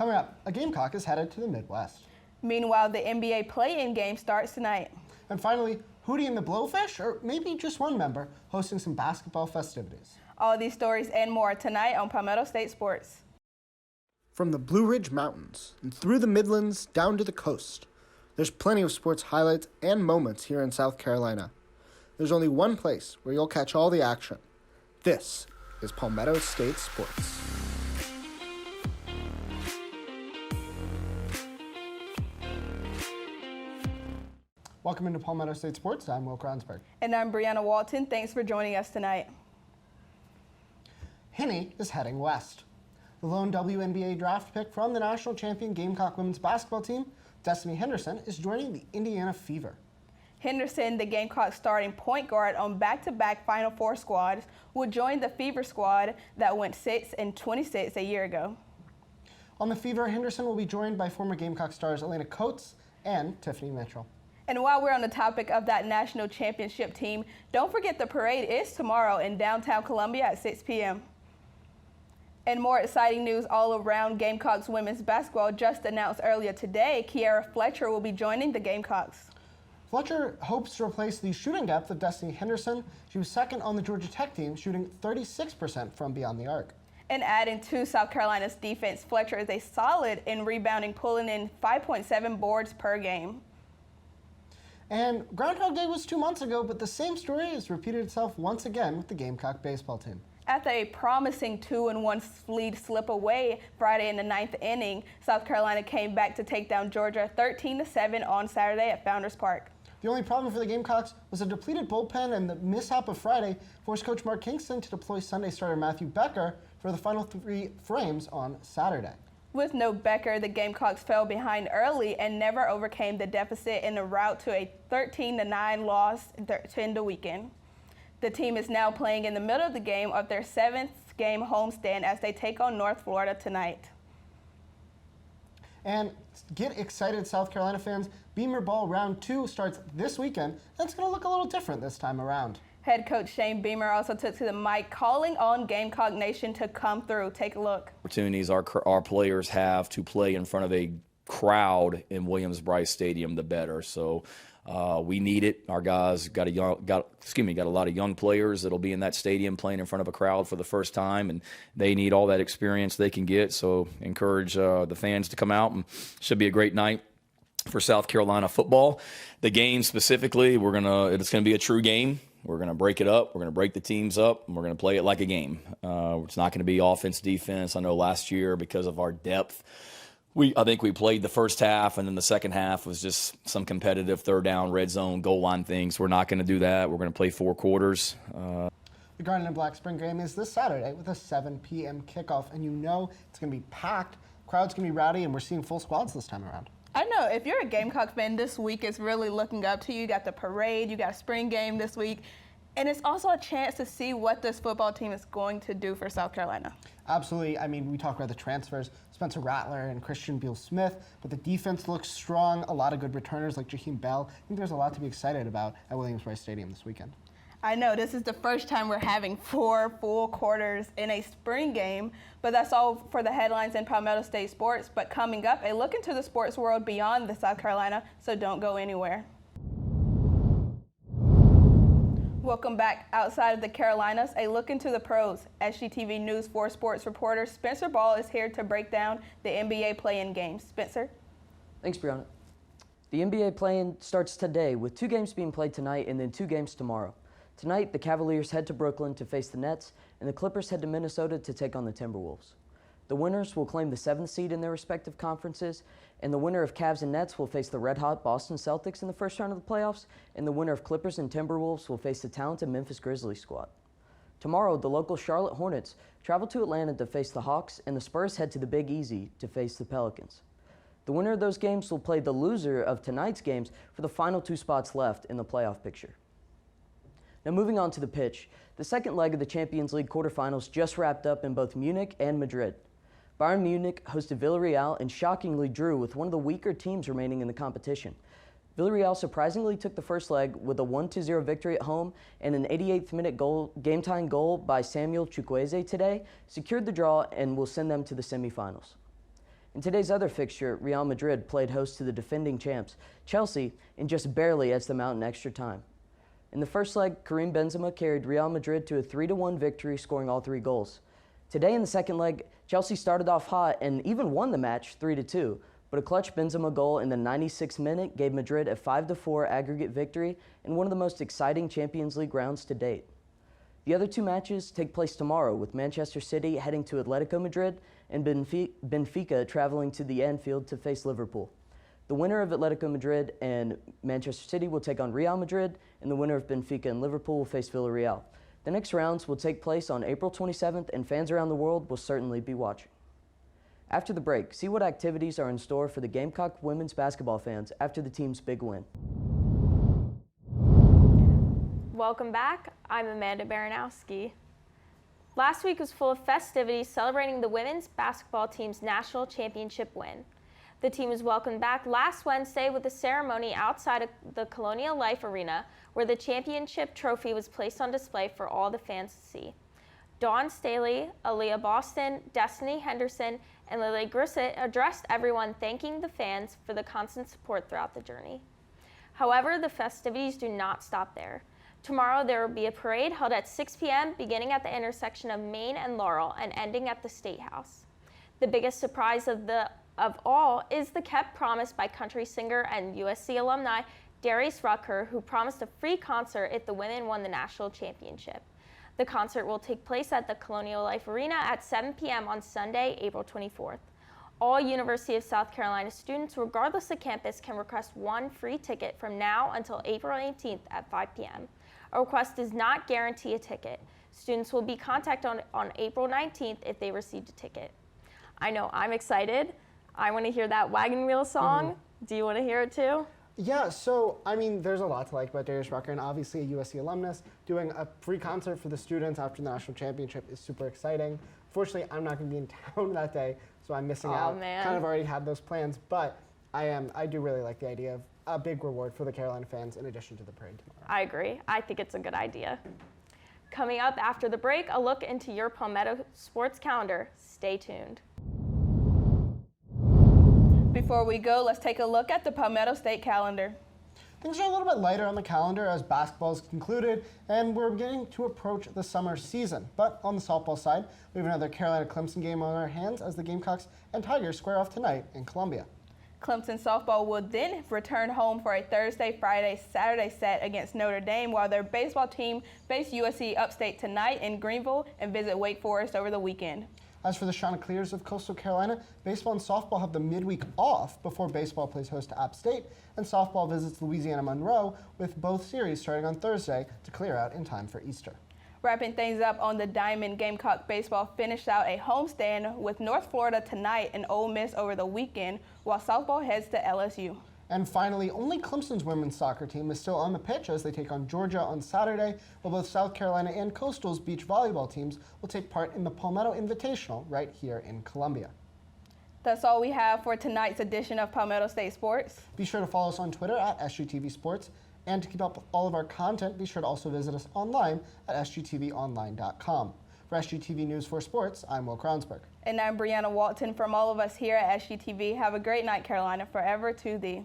Coming up, a Gamecock is headed to the Midwest. Meanwhile, the NBA play-in game starts tonight. And finally, Hootie and the Blowfish, or maybe just one member, hosting some basketball festivities. All these stories and more tonight on Palmetto State Sports. From the Blue Ridge Mountains and through the Midlands down to the coast, there's plenty of sports highlights and moments here in South Carolina. There's only one place where you'll catch all the action. This is Palmetto State Sports. Welcome into Palmetto State Sports. I'm Will Kronsberg. And I'm Brianna Walton. Thanks for joining us tonight. Henny is heading west. The lone WNBA draft pick from the national champion Gamecock women's basketball team, Destiny Henderson, is joining the Indiana Fever. Henderson, the Gamecock starting point guard on back-to-back Final Four squads, will join the Fever squad that went 6-26 a year ago. On the Fever, Henderson will be joined by former Gamecock stars Elena Coates and Tiffany Mitchell. And while we're on the topic of that national championship team, don't forget the parade is tomorrow in downtown Columbia at 6 p.m. And more exciting news all around Gamecocks women's basketball just announced earlier today. Kiera Fletcher will be joining the Gamecocks. Fletcher hopes to replace the shooting depth of Destiny Henderson. She was second on the Georgia Tech team, shooting 36% from beyond the arc. And adding to South Carolina's defense, Fletcher is a solid in rebounding, pulling in 5.7 boards per game. And Groundhog Day was 2 months ago, but the same story has repeated itself once again with the Gamecock baseball team. After a promising 2-1 lead slip away Friday in the 9th inning, South Carolina came back to take down Georgia 13-7 on Saturday at Founders Park. The only problem for the Gamecocks was a depleted bullpen, and the mishap of Friday forced coach Mark Kingston to deploy Sunday starter Matthew Becker for the final 3 frames on Saturday. With no Becker, the Gamecocks fell behind early and never overcame the deficit in the route to a 13-9 loss to end the weekend. The team is now playing in the middle of the game of their 7th game homestand as they take on North Florida tonight. And get excited, South Carolina fans. Beamer Ball Round 2 starts this weekend, and it's going to look a little different this time around. Head coach Shane Beamer also took to the mic, calling on Gamecock Nation to come through. Take a look. Opportunities our players have to play in front of a crowd in Williams-Brice Stadium, the better. So we need it. Our guys got a lot of young players that'll be in that stadium playing in front of a crowd for the first time, and they need all that experience they can get. So encourage the fans to come out, and should be a great night for South Carolina football. The game specifically, it's gonna be a true game. We're going to break it up. We're going to break the teams up, and we're going to play it like a game. It's not going to be offense, defense. I know last year, because of our depth, I think we played the first half, and then the second half was just some competitive third down, red zone, goal line things. We're not going to do that. We're going to play 4 quarters. The Garden and Black Spring game is this Saturday with a 7 p.m. kickoff, and you know it's going to be packed. Crowd's going to be rowdy, and we're seeing full squads this time around. I know, if you're a Gamecock fan, this week is really looking up to you. You got the parade, you got a spring game this week, and it's also a chance to see what this football team is going to do for South Carolina. Absolutely. I mean, we talk about the transfers, Spencer Rattler and Christian Beal-Smith, but the defense looks strong. A lot of good returners like Jaheim Bell. I think there's a lot to be excited about at Williams-Brice Stadium this weekend. I know, this is the first time we're having 4 full quarters in a spring game, but that's all for the headlines in Palmetto State Sports. But coming up, a look into the sports world beyond the South Carolina, so don't go anywhere. Welcome back. Outside of the Carolinas, a look into the pros. SGTV News 4 sports reporter Spencer Ball is here to break down the NBA play-in games. Spencer? Thanks, Brianna. The NBA play-in starts today with 2 games being played tonight and then 2 games tomorrow. Tonight, the Cavaliers head to Brooklyn to face the Nets, and the Clippers head to Minnesota to take on the Timberwolves. The winners will claim the 7th seed in their respective conferences, and the winner of Cavs and Nets will face the red-hot Boston Celtics in the first round of the playoffs, and the winner of Clippers and Timberwolves will face the talented Memphis Grizzlies squad. Tomorrow, the local Charlotte Hornets travel to Atlanta to face the Hawks, and the Spurs head to the Big Easy to face the Pelicans. The winner of those games will play the loser of tonight's games for the final 2 spots left in the playoff picture. Now moving on to the pitch, the second leg of the Champions League quarterfinals just wrapped up in both Munich and Madrid. Bayern Munich hosted Villarreal and shockingly drew with one of the weaker teams remaining in the competition. Villarreal surprisingly took the first leg with a 1-0 victory at home, and an 88th minute game-tying goal by Samuel Chukwueze today secured the draw and will send them to the semifinals. In today's other fixture, Real Madrid played host to the defending champs, Chelsea, in just barely edged them out in extra time. In the first leg, Karim Benzema carried Real Madrid to a 3-1 victory, scoring all 3 goals. Today in the second leg, Chelsea started off hot and even won the match 3-2, but a clutch Benzema goal in the 96th minute gave Madrid a 5-4 aggregate victory in one of the most exciting Champions League rounds to date. The other 2 matches take place tomorrow, with Manchester City heading to Atletico Madrid and Benfica traveling to the Anfield to face Liverpool. The winner of Atletico Madrid and Manchester City will take on Real Madrid, and the winner of Benfica and Liverpool will face Villarreal. The next rounds will take place on April 27th, and fans around the world will certainly be watching. After the break, see what activities are in store for the Gamecock women's basketball fans after the team's big win. Welcome back. I'm Amanda Baranowski. Last week was full of festivities celebrating the women's basketball team's national championship win. The team was welcomed back last Wednesday with a ceremony outside of the Colonial Life Arena, where the championship trophy was placed on display for all the fans to see. Dawn Staley, Aaliyah Boston, Destiny Henderson, and Lily Grissett addressed everyone, thanking the fans for the constant support throughout the journey. However, the festivities do not stop there. Tomorrow there will be a parade held at 6 p.m. beginning at the intersection of Main and Laurel and ending at the State House. The biggest surprise of all is the kept promise by country singer and USC alumni Darius Rucker, who promised a free concert if the women won the national championship. The concert will take place at the Colonial Life Arena at 7 p.m. on Sunday, April 24th. All University of South Carolina students, regardless of campus, can request one free ticket from now until April 18th at 5 p.m. A request does not guarantee a ticket. Students will be contacted on April 19th if they received a ticket. I know I'm excited. I want to hear that Wagon Wheel song. Do you want to hear it too? Yeah, so, I mean, there's a lot to like about Darius Rucker, and obviously a USC alumnus. Doing a free concert for the students after the national championship is super exciting. Fortunately, I'm not going to be in town that day, so I'm missing out. Man. Kind of already had those plans, but I do really like the idea of a big reward for the Carolina fans in addition to the parade tomorrow. I agree. I think it's a good idea. Coming up after the break, a look into your Palmetto sports calendar. Stay tuned. Before we go, let's take a look at the Palmetto State calendar. Things are a little bit lighter on the calendar as basketball is concluded and we're beginning to approach the summer season. But on the softball side, we have another Carolina-Clemson game on our hands as the Gamecocks and Tigers square off tonight in Columbia. Clemson softball will then return home for a Thursday, Friday, Saturday set against Notre Dame, while their baseball team face USC upstate tonight in Greenville and visit Wake Forest over the weekend. As for the Chanticleers of Coastal Carolina, baseball and softball have the midweek off before baseball plays host to App State, and softball visits Louisiana Monroe, with both series starting on Thursday to clear out in time for Easter. Wrapping things up on the diamond, Gamecock baseball finished out a homestand with North Florida tonight and Ole Miss over the weekend, while softball heads to LSU. And finally, only Clemson's women's soccer team is still on the pitch as they take on Georgia on Saturday, while both South Carolina and Coastal's beach volleyball teams will take part in the Palmetto Invitational right here in Columbia. That's all we have for tonight's edition of Palmetto State Sports. Be sure to follow us on Twitter at SGTV Sports, and to keep up with all of our content, be sure to also visit us online at sgtvonline.com. For SGTV News for Sports, I'm Will Kronsberg. And I'm Brianna Walton. From all of us here at SGTV, have a great night, Carolina. Forever to thee.